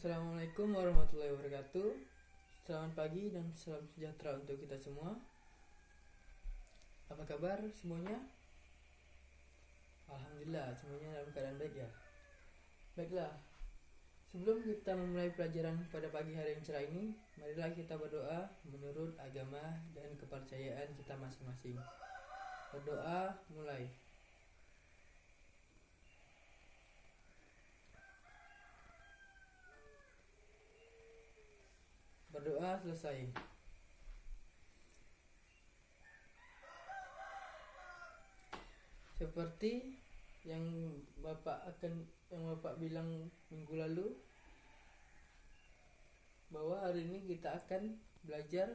Assalamualaikum warahmatullahi wabarakatuh. Selamat pagi dan salam sejahtera untuk kita semua. Apa kabar semuanya? Alhamdulillah semuanya dalam keadaan baik ya. Baiklah, sebelum kita memulai pelajaran pada pagi hari yang cerah ini, marilah kita berdoa menurut agama dan kepercayaan kita masing-masing. Berdoa mulai. Berdoa selesai. Seperti yang Bapak bilang minggu lalu, bahwa hari ini kita akan belajar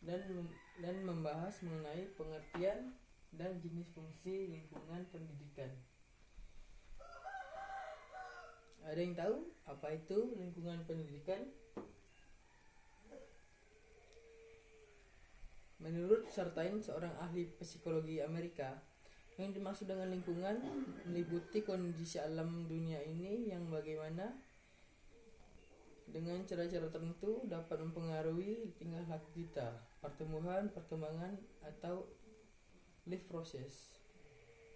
dan membahas mengenai pengertian dan jenis fungsi lingkungan pendidikan. Ada yang tahu apa itu lingkungan pendidikan? Menurut Sartain, seorang ahli psikologi Amerika, yang dimaksud dengan lingkungan meliputi kondisi alam dunia ini yang bagaimana dengan cara-cara tertentu dapat mempengaruhi tingkah laku kita, pertumbuhan, perkembangan, atau life process.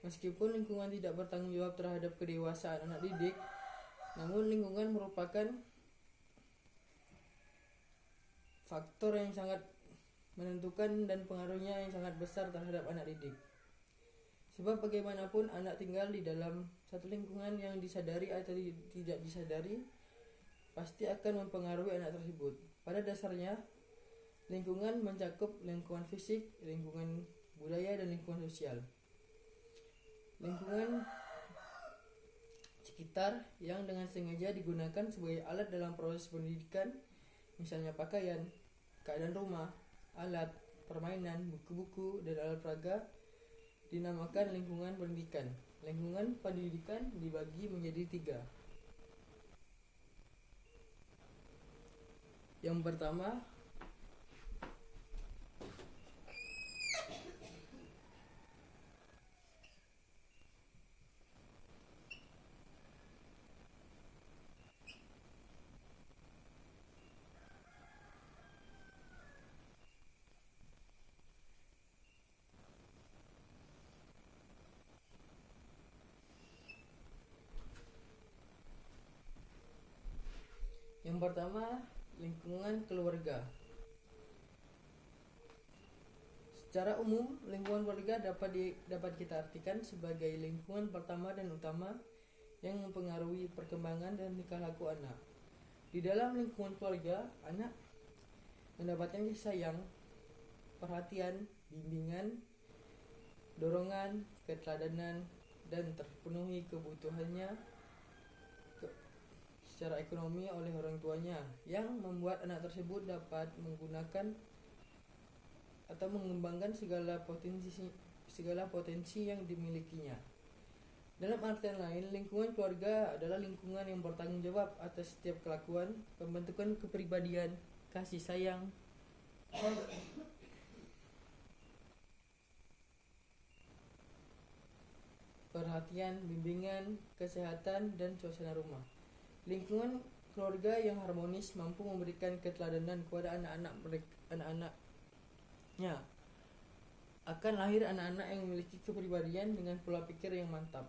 Meskipun lingkungan tidak bertanggung jawab terhadap kedewasaan anak didik, namun lingkungan merupakan faktor yang sangat menentukan dan pengaruhnya yang sangat besar terhadap anak didik. Sebab bagaimanapun anak tinggal di dalam satu lingkungan yang disadari atau tidak disadari pasti akan mempengaruhi anak tersebut. Pada dasarnya, lingkungan mencakup lingkungan fisik, lingkungan budaya, dan lingkungan sosial. Lingkungan sekitar yang dengan sengaja digunakan sebagai alat dalam proses pendidikan, misalnya pakaian, keadaan rumah, alat, permainan, buku-buku, dan alat peraga, dinamakan lingkungan pendidikan. Lingkungan pendidikan dibagi menjadi 3. Yang pertama, lingkungan keluarga. Secara umum, lingkungan keluarga dapat kita artikan sebagai lingkungan pertama dan utama yang mempengaruhi perkembangan dan tingkah laku anak. Di dalam lingkungan keluarga, anak mendapatkan kasih sayang, perhatian, bimbingan, dorongan, keteladanan, dan terpenuhi kebutuhannya secara ekonomi oleh orang tuanya, yang membuat anak tersebut dapat menggunakan atau mengembangkan segala potensi yang dimilikinya. Dalam artian lain, lingkungan keluarga adalah lingkungan yang bertanggung jawab atas setiap kelakuan, pembentukan kepribadian, kasih sayang, perhatian, bimbingan, kesehatan, dan suasana rumah. Lingkungan keluarga yang harmonis mampu memberikan keteladanan kepada anak-anaknya. Akan lahir anak-anak yang memiliki kepribadian dengan pola pikir yang mantap.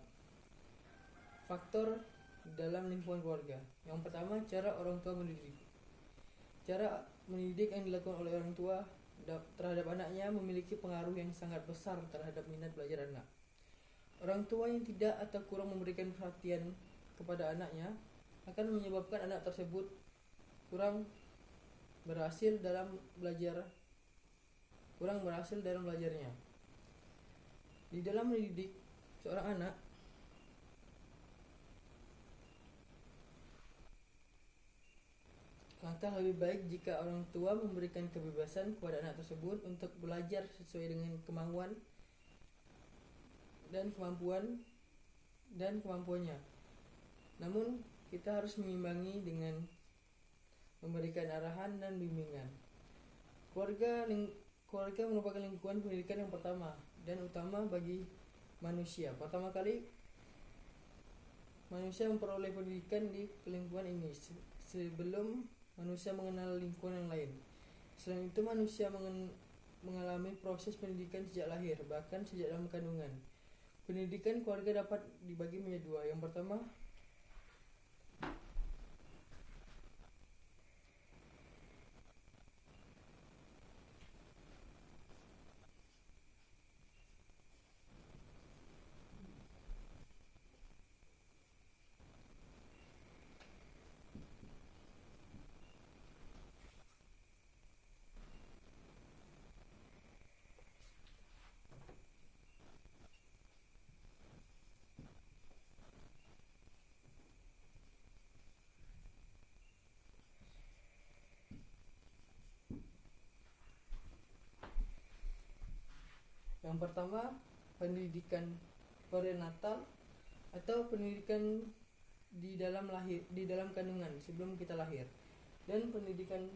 Faktor dalam lingkungan keluarga. Yang pertama, cara orang tua mendidik. Cara mendidik yang dilakukan oleh orang tua terhadap anaknya memiliki pengaruh yang sangat besar terhadap minat belajar anak. Orang tua yang tidak atau kurang memberikan perhatian kepada anaknya akan menyebabkan anak tersebut kurang berhasil dalam belajarnya. Di dalam mendidik seorang anak, maka lebih baik jika orang tua memberikan kebebasan kepada anak tersebut untuk belajar sesuai dengan kemauan dan kemampuannya. Namun kita harus mengimbangi dengan memberikan arahan dan bimbingan. Keluarga merupakan lingkungan pendidikan yang pertama dan utama bagi manusia. Pertama kali manusia memperoleh pendidikan di lingkungan ini sebelum manusia mengenal lingkungan yang lain. Selain itu, manusia mengalami proses pendidikan sejak lahir, bahkan sejak dalam kandungan. Pendidikan keluarga dapat dibagi menjadi dua. Yang pertama, pendidikan prenatal atau pendidikan di dalam kandungan sebelum kita lahir, dan pendidikan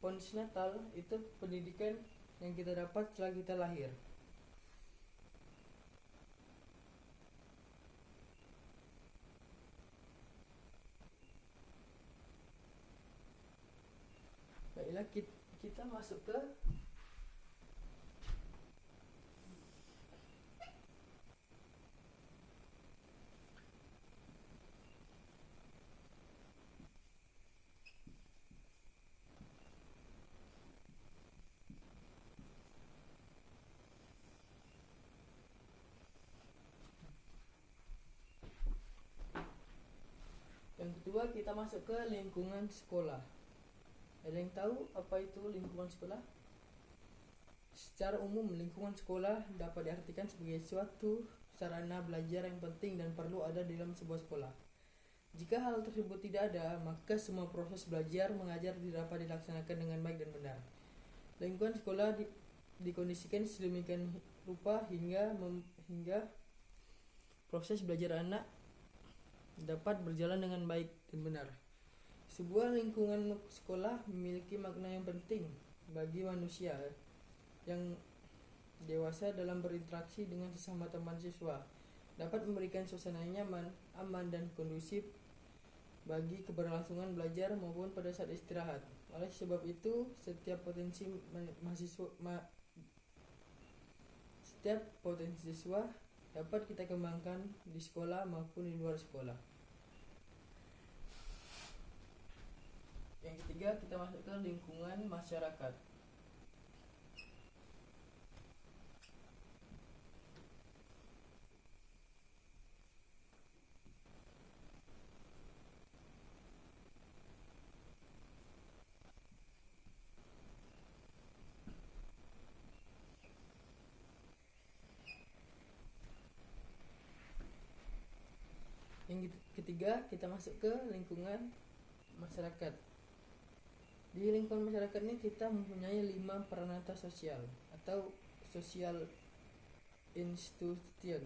postnatal itu pendidikan yang kita dapat setelah kita lahir. Baiklah, kita masuk ke yang kedua. Kita masuk ke lingkungan sekolah. Ada yang tahu apa itu lingkungan sekolah? Secara umum, lingkungan sekolah dapat diartikan sebagai suatu sarana belajar yang penting dan perlu ada dalam sebuah sekolah. Jika hal tersebut tidak ada, maka semua proses belajar mengajar tidak dapat dilaksanakan dengan baik dan benar. Lingkungan sekolah dikondisikan sedemikian rupa hingga proses belajar anak dapat berjalan dengan baik dan benar. Sebuah lingkungan sekolah memiliki makna yang penting bagi manusia yang dewasa dalam berinteraksi dengan sesama teman siswa, dapat memberikan suasana nyaman, aman, dan kondusif bagi keberlangsungan belajar maupun pada saat istirahat. Oleh sebab itu, setiap potensi siswa dapat kita kembangkan di sekolah maupun di luar sekolah. Yang ketiga, kita masuk ke lingkungan masyarakat. Yang ketiga, kita masuk ke lingkungan masyarakat. Di lingkungan masyarakat ini kita mempunyai 5 peranata sosial atau social institution.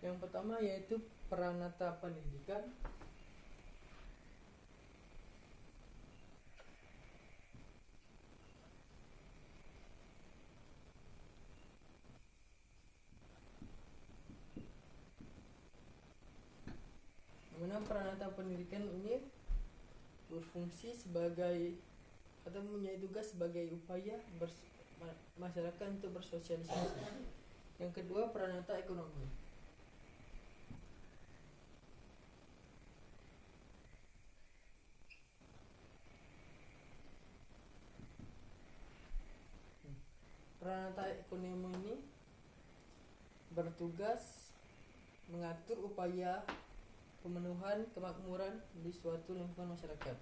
Yang pertama yaitu peranata pendidikan. Mana peranata pendidikan ini berfungsi sebagai atau mempunyai tugas sebagai upaya masyarakat untuk bersosialisasi. Yang kedua, peranata ekonomi. Peranata ekonomi ini bertugas mengatur upaya pemenuhan kemakmuran di suatu lingkungan masyarakat.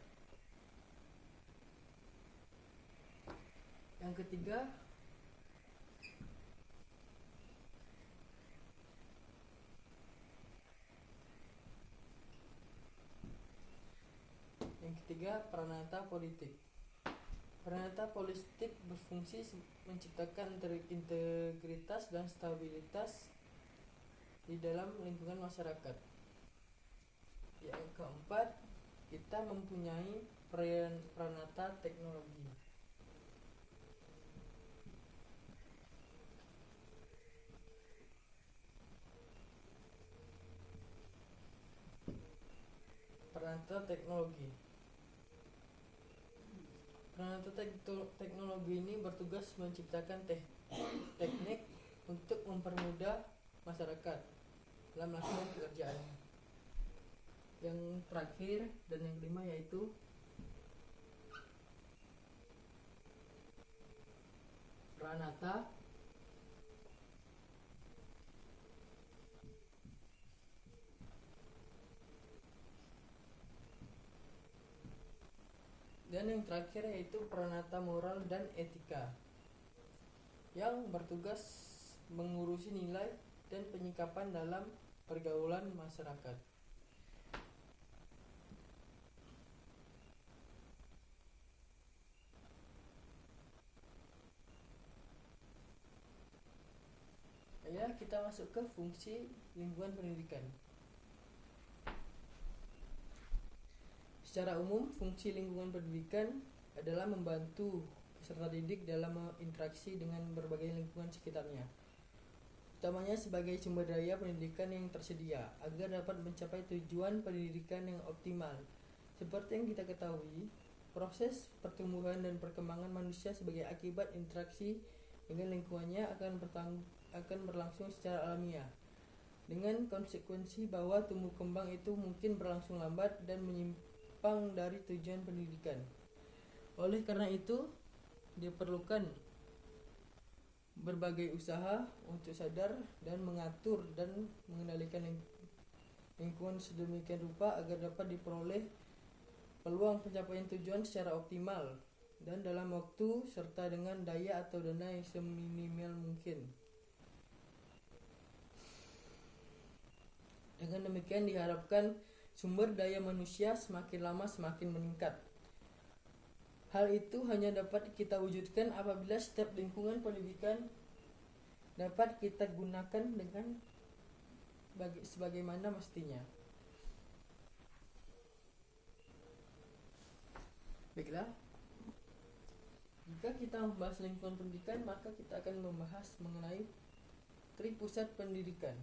Yang ketiga, peranata politik. Peranata politik berfungsi menciptakan integritas dan stabilitas di dalam lingkungan masyarakat. Yang keempat, kita mempunyai peranata teknologi. Peranata teknologi. Peranata teknologi ini bertugas menciptakan teknik untuk mempermudah masyarakat dalam melakukan pekerjaannya. Yang terakhir dan yang kelima yaitu Pranata dan yang terakhir yaitu Pranata moral dan etika yang bertugas mengurusi nilai dan penyikapan dalam pergaulan masyarakat. Ya, kita masuk ke fungsi lingkungan pendidikan. Secara umum, fungsi lingkungan pendidikan adalah membantu peserta didik dalam berinteraksi dengan berbagai lingkungan sekitarnya, utamanya sebagai sumber daya pendidikan yang tersedia agar dapat mencapai tujuan pendidikan yang optimal. Seperti yang kita ketahui, proses pertumbuhan dan perkembangan manusia sebagai akibat interaksi dengan lingkungannya akan berlangsung secara alamiah, dengan konsekuensi bahwa tumbuh kembang itu mungkin berlangsung lambat dan menyimpang dari tujuan pendidikan. Oleh karena itu, diperlukan berbagai usaha untuk sadar dan mengatur dan mengendalikan lingkungan sedemikian rupa agar dapat diperoleh peluang pencapaian tujuan secara optimal dan dalam waktu serta dengan daya atau dana yang seminimal mungkin. Dengan demikian diharapkan sumber daya manusia semakin lama semakin meningkat. Hal itu hanya dapat kita wujudkan apabila setiap lingkungan pendidikan dapat kita gunakan dengan sebagaimana mestinya. Baiklah, jika kita membahas lingkungan pendidikan, maka kita akan membahas mengenai tripusat pendidikan.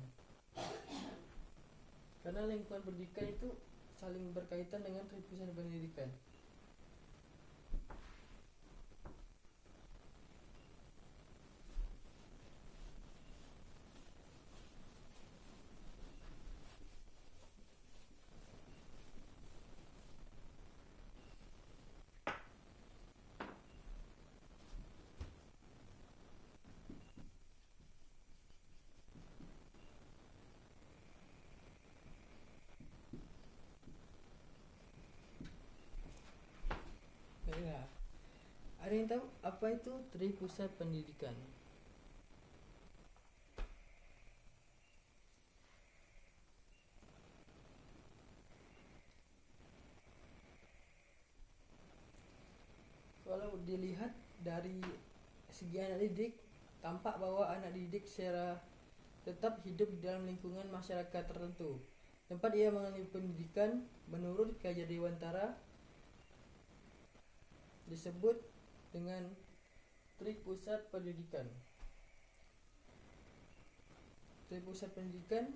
Karena lingkungan pendidikan itu saling berkaitan dengan tripusat pendidikan. Baiklah, ada yang tahu apa itu tripusat pendidikan? Kalau dilihat dari segi anak didik, tampak bahwa anak didik secara tetap hidup di dalam lingkungan masyarakat tertentu tempat ia mengalami pendidikan. Menurut Kajar Dewantara, disebut dengan tripusat pendidikan. Tripusat pendidikan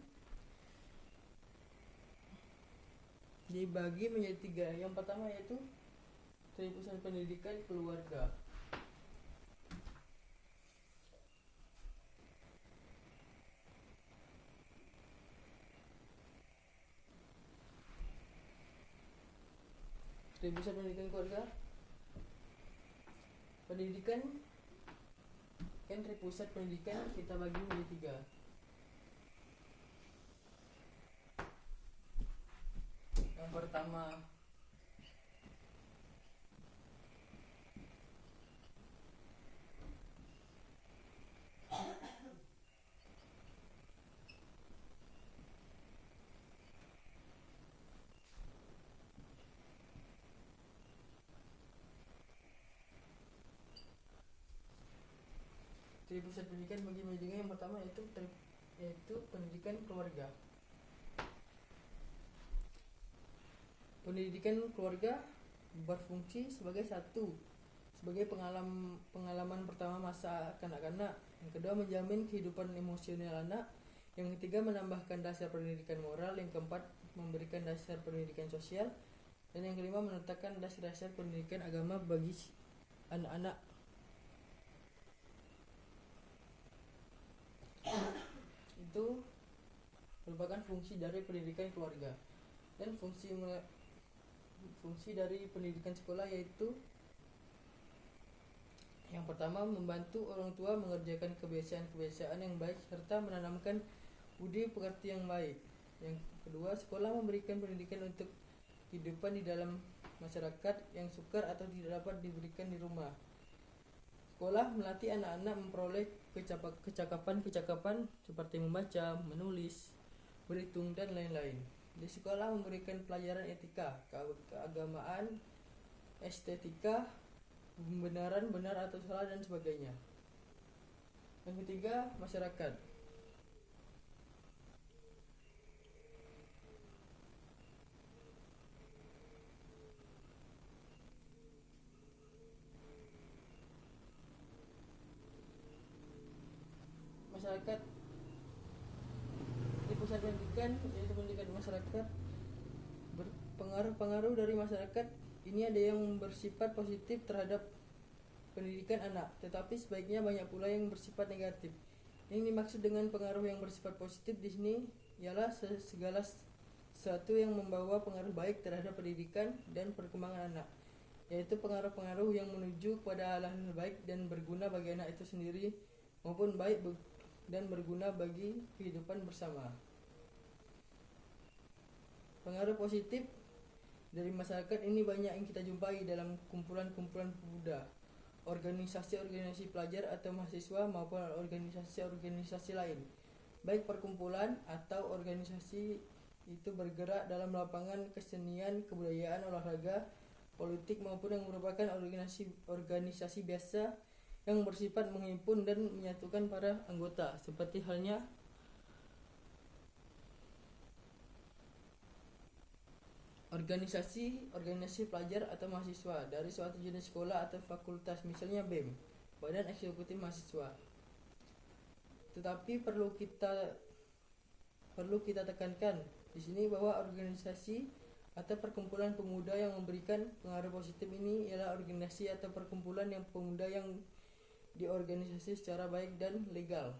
dibagi menjadi 3. Yang pertama yaitu tripusat pendidikan keluarga. Tripusat pendidikan keluarga. Pendidikan kan tripusat pendidikan kita bagi menjadi 3. Yang pertama tripusat pendidikan bagi menjadi 3. Yang pertama yaitu pendidikan keluarga. Pendidikan keluarga berfungsi sebagai pengalaman pertama masa kanak-kanak. Yang kedua, menjamin kehidupan emosional anak. Yang ketiga, menambahkan dasar pendidikan moral. Yang keempat, memberikan dasar pendidikan sosial. Dan yang kelima, meletakkan dasar-dasar pendidikan agama bagi anak-anak. Itu merupakan fungsi dari pendidikan keluarga. Dan fungsi dari pendidikan sekolah yaitu yang pertama, membantu orang tua mengerjakan kebiasaan-kebiasaan yang baik serta menanamkan budi pekerti yang baik. Yang kedua, sekolah memberikan pendidikan untuk kehidupan di dalam masyarakat yang sukar atau tidak dapat diberikan di rumah. Sekolah melatih anak-anak memperoleh kecakapan-kecakapan seperti membaca, menulis, berhitung, dan lain-lain. Di sekolah memberikan pelajaran etika, keagamaan, estetika, pembenaran benar atau salah, dan sebagainya. Yang ketiga, masyarakat. Masyarakat di pusat pendidikan yaitu pendidikan masyarakat. Pengaruh dari masyarakat ini ada yang bersifat positif terhadap pendidikan anak, tetapi sebaiknya banyak pula yang bersifat negatif. Yang dimaksud dengan pengaruh yang bersifat positif di sini ialah segala sesuatu yang membawa pengaruh baik terhadap pendidikan dan perkembangan anak, yaitu pengaruh-pengaruh yang menuju kepada hal-hal baik dan berguna bagi anak itu sendiri maupun baik dan berguna bagi kehidupan bersama. Pengaruh positif dari masyarakat ini banyak yang kita jumpai dalam kumpulan-kumpulan pemuda, organisasi-organisasi pelajar atau mahasiswa maupun organisasi-organisasi lain. Baik perkumpulan atau organisasi itu bergerak dalam lapangan kesenian, kebudayaan, olahraga, politik maupun yang merupakan organisasi biasa yang bersifat menghimpun dan menyatukan para anggota, seperti halnya organisasi pelajar atau mahasiswa dari suatu jenis sekolah atau fakultas, misalnya BEM, Badan Eksekutif Mahasiswa. Tetapi perlu kita tekankan di sini bahwa organisasi atau perkumpulan pemuda yang memberikan pengaruh positif ini ialah organisasi atau perkumpulan yang pemuda yang diorganisasi secara baik dan legal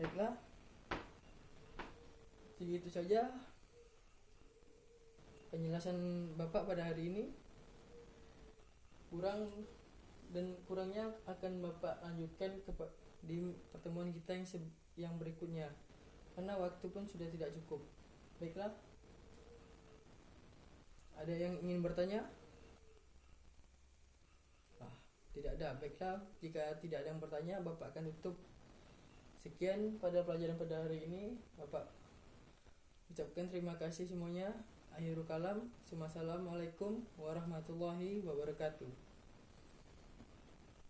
Baiklah, segitu saja penjelasan Bapak pada hari ini. Kurangnya akan Bapak lanjutkan di pertemuan kita yang berikutnya, karena waktu pun sudah tidak cukup. Baiklah, ada yang ingin bertanya? Tidak ada. Baiklah, jika tidak ada yang bertanya, Bapak akan tutup. Sekian pada pelajaran pada hari ini. Bapak ucapkan terima kasih semuanya. Akhirul kalam. Assalamualaikum warahmatullahi wabarakatuh.